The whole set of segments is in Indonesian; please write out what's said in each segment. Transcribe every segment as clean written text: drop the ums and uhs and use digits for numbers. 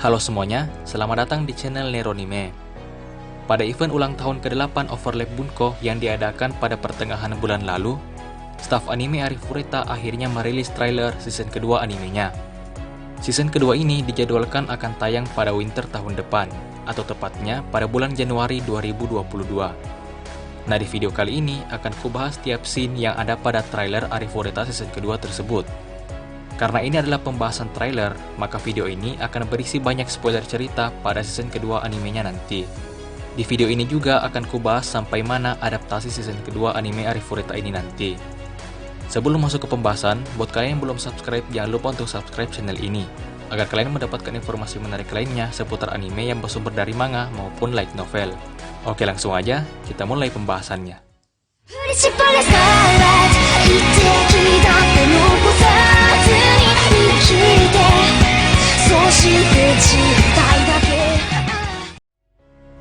Halo semuanya, selamat datang di channel Neronime. Pada event ulang tahun ke-8 Overlap Bunko yang diadakan pada pertengahan bulan lalu, staf anime Arifureta akhirnya merilis trailer season kedua animenya. Season kedua ini dijadwalkan akan tayang pada winter tahun depan, atau tepatnya pada bulan Januari 2022. Nah, di video kali ini akan kubahas tiap scene yang ada pada trailer Arifureta season kedua tersebut. Karena ini adalah pembahasan trailer, maka video ini akan berisi banyak spoiler cerita pada season kedua animenya nanti. Di video ini juga akan kubahas sampai mana adaptasi season kedua anime Arifureta ini nanti. Sebelum masuk ke pembahasan, buat kalian yang belum subscribe, jangan lupa untuk subscribe channel ini, agar kalian mendapatkan informasi menarik lainnya seputar anime yang bersumber dari manga maupun light novel. Oke, langsung aja, kita mulai pembahasannya.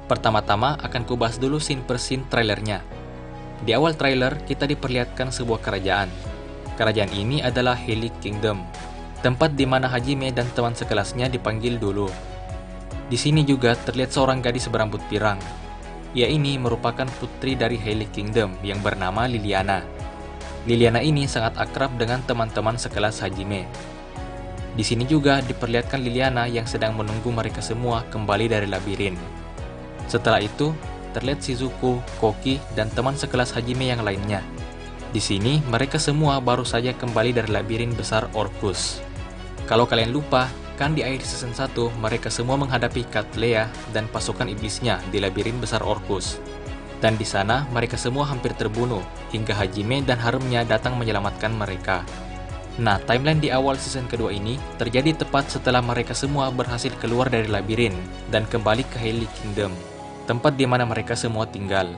Pertama-tama akan kubahas dulu scene per scene trailernya. Di awal trailer, kita diperlihatkan sebuah kerajaan. Kerajaan ini adalah Helik Kingdom, tempat di mana Hajime dan teman sekelasnya dipanggil dulu. Di sini juga terlihat seorang gadis berambut pirang. Ia ini merupakan putri dari Helik Kingdom yang bernama Liliana. Liliana ini sangat akrab dengan teman-teman sekelas Hajime. Di sini juga diperlihatkan Liliana yang sedang menunggu mereka semua kembali dari labirin. Setelah itu, terlihat Shizuku, Koki, dan teman sekelas Hajime yang lainnya. Di sini, mereka semua baru saja kembali dari labirin besar Orcus. Kalau kalian lupa, kan di akhir season 1, mereka semua menghadapi Cattleya dan pasukan iblisnya di labirin besar Orcus. Dan di sana, mereka semua hampir terbunuh, hingga Hajime dan haremnya datang menyelamatkan mereka. Nah, timeline di awal season kedua ini terjadi tepat setelah mereka semua berhasil keluar dari labirin dan kembali ke Helik Kingdom, tempat di mana mereka semua tinggal.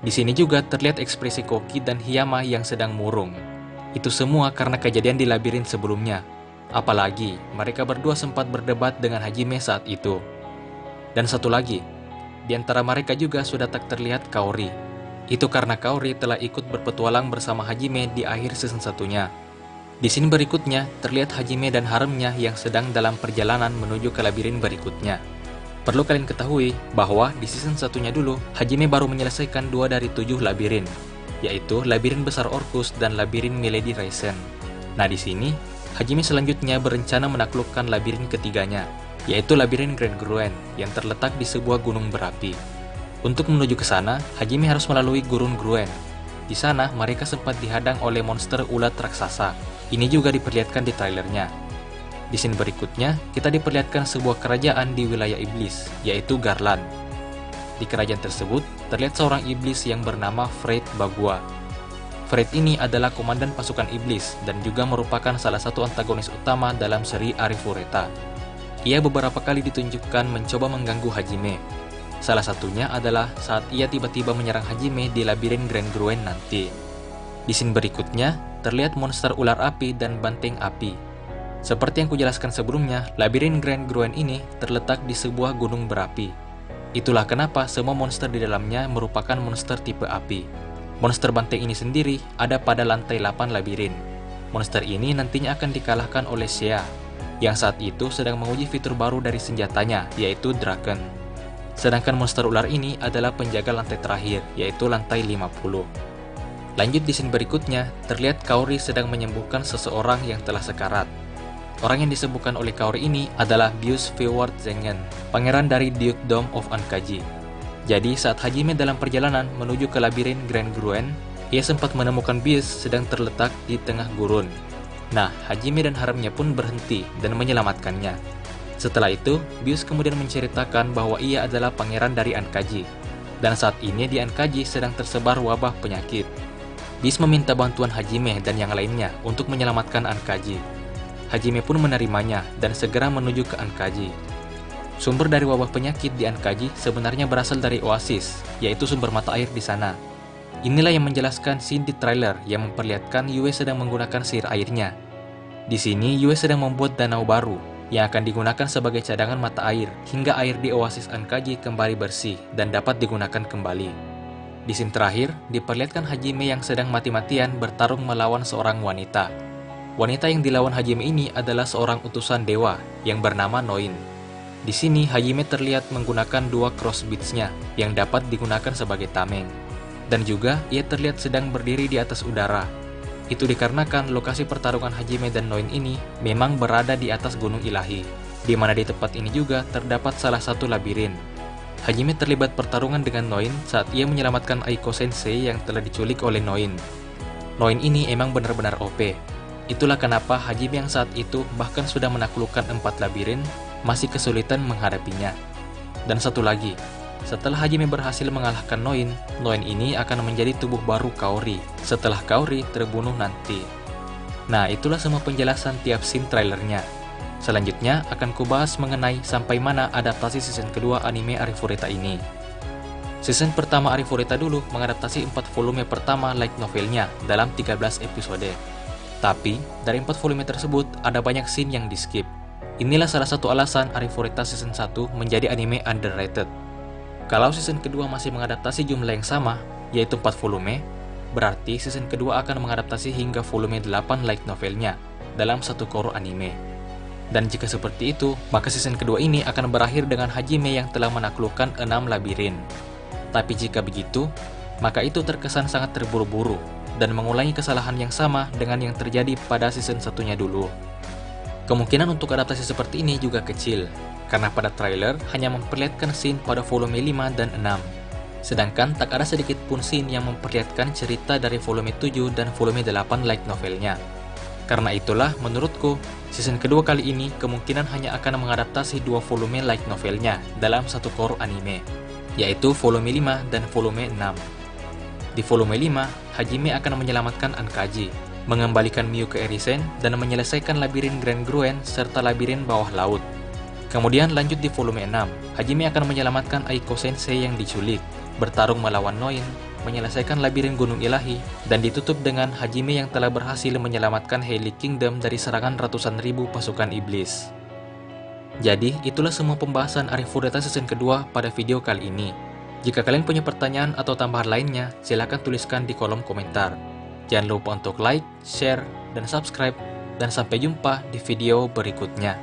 Di sini juga terlihat ekspresi Koki dan Hiyama yang sedang murung. Itu semua karena kejadian di labirin sebelumnya. Apalagi, mereka berdua sempat berdebat dengan Hajime saat itu. Dan satu lagi, di antara mereka juga sudah tak terlihat Kaori. Itu karena Kaori telah ikut berpetualang bersama Hajime di akhir season satunya. Di sini berikutnya, terlihat Hajime dan haremnya yang sedang dalam perjalanan menuju ke labirin berikutnya. Perlu kalian ketahui bahwa di season satunya dulu, Hajime baru menyelesaikan 2 dari 7 labirin, yaitu labirin besar Orcus dan labirin Milady Raisin. Nah, di sini, Hajime selanjutnya berencana menaklukkan labirin ketiganya, yaitu labirin Grand Gruen yang terletak di sebuah gunung berapi. Untuk menuju ke sana, Hajime harus melalui Gurun Gruen. Di sana, mereka sempat dihadang oleh monster ulat raksasa. Ini juga diperlihatkan di trailernya. Di scene berikutnya, kita diperlihatkan sebuah kerajaan di wilayah iblis, yaitu Garland. Di kerajaan tersebut, terlihat seorang iblis yang bernama Fred Bagua. Fred ini adalah komandan pasukan iblis dan juga merupakan salah satu antagonis utama dalam seri Arifureta. Ia beberapa kali ditunjukkan mencoba mengganggu Hajime. Salah satunya adalah saat ia tiba-tiba menyerang Hajime di labirin Grand Gruen nanti. Di scene berikutnya, terlihat monster ular api dan banteng api. Seperti yang kujelaskan sebelumnya, labirin Grand Gruen ini terletak di sebuah gunung berapi. Itulah kenapa semua monster di dalamnya merupakan monster tipe api. Monster banteng ini sendiri ada pada lantai 8 labirin. Monster ini nantinya akan dikalahkan oleh Shea, yang saat itu sedang menguji fitur baru dari senjatanya, yaitu Draken. Sedangkan monster ular ini adalah penjaga lantai terakhir, yaitu lantai 50. Lanjut di scene berikutnya, terlihat Kaori sedang menyembuhkan seseorang yang telah sekarat. Orang yang disembuhkan oleh Kaori ini adalah Bius Feward Zengen, pangeran dari Dukedom of Ankaji. Jadi saat Hajime dalam perjalanan menuju ke labirin Grand Gruen, ia sempat menemukan Bius sedang terletak di tengah gurun. Nah, Hajime dan haremnya pun berhenti dan menyelamatkannya. Setelah itu, Bius kemudian menceritakan bahwa ia adalah pangeran dari Ankaji. Dan saat ini di Ankaji sedang tersebar wabah penyakit. Bius meminta bantuan Hajime dan yang lainnya untuk menyelamatkan Ankaji. Hajime pun menerimanya dan segera menuju ke Ankaji. Sumber dari wabah penyakit di Ankaji sebenarnya berasal dari oasis, yaitu sumber mata air di sana. Inilah yang menjelaskan scene di trailer yang memperlihatkan Yue sedang menggunakan sihir airnya. Di sini Yue sedang membuat danau baru yang akan digunakan sebagai cadangan mata air hingga air di oasis Ankaji kembali bersih dan dapat digunakan kembali. Di scene terakhir, diperlihatkan Hajime yang sedang mati-matian bertarung melawan seorang wanita. Wanita yang dilawan Hajime ini adalah seorang utusan dewa yang bernama Noin. Di sini Hajime terlihat menggunakan dua cross beads-nya yang dapat digunakan sebagai tameng. Dan juga ia terlihat sedang berdiri di atas udara. Itu dikarenakan lokasi pertarungan Hajime dan Noin ini memang berada di atas gunung ilahi, di mana di tempat ini juga terdapat salah satu labirin. Hajime terlibat pertarungan dengan Noin saat ia menyelamatkan Aiko Sensei yang telah diculik oleh Noin. Noin ini emang benar-benar OP. Itulah kenapa Hajime yang saat itu bahkan sudah menaklukkan 4 labirin, masih kesulitan menghadapinya. Dan satu lagi, setelah Hajime berhasil mengalahkan Noin, Noin ini akan menjadi tubuh baru Kaori setelah Kaori terbunuh nanti. Nah, itulah semua penjelasan tiap scene trailernya. Selanjutnya akan kubahas mengenai sampai mana adaptasi season kedua anime Arifureta ini. Season pertama Arifureta dulu mengadaptasi 4 volume pertama light novelnya dalam 13 episode. Tapi, dari 4 volume tersebut ada banyak scene yang di-skip. Inilah salah satu alasan Arifureta season 1 menjadi anime underrated. Kalau season kedua masih mengadaptasi jumlah yang sama, yaitu 4 volume, berarti season kedua akan mengadaptasi hingga volume 8 light novelnya dalam satu core anime. Dan jika seperti itu, maka season kedua ini akan berakhir dengan Hajime yang telah menaklukkan 6 labirin. Tapi jika begitu, maka itu terkesan sangat terburu-buru dan mengulangi kesalahan yang sama dengan yang terjadi pada season satunya dulu. Kemungkinan untuk adaptasi seperti ini juga kecil, karena pada trailer hanya memperlihatkan scene pada volume 5 dan 6. Sedangkan tak ada sedikit pun scene yang memperlihatkan cerita dari volume 7 dan volume 8 light novelnya. Karena itulah menurutku, season kedua kali ini kemungkinan hanya akan mengadaptasi 2 volume light novelnya dalam satu core anime, yaitu volume 5 dan volume 6. Di volume 5, Hajime akan menyelamatkan Ankaji, mengembalikan Miu ke Erisen, dan menyelesaikan labirin Grand Gruen serta labirin bawah laut. Kemudian lanjut di volume 6, Hajime akan menyelamatkan Aiko Sensei yang diculik, bertarung melawan Noin, menyelesaikan labirin Gunung Ilahi, dan ditutup dengan Hajime yang telah berhasil menyelamatkan Heilic Kingdom dari serangan ratusan ribu pasukan iblis. Jadi, itulah semua pembahasan Arifureta season kedua pada video kali ini. Jika kalian punya pertanyaan atau tambahan lainnya, silahkan tuliskan di kolom komentar. Jangan lupa untuk like, share, dan subscribe, dan sampai jumpa di video berikutnya.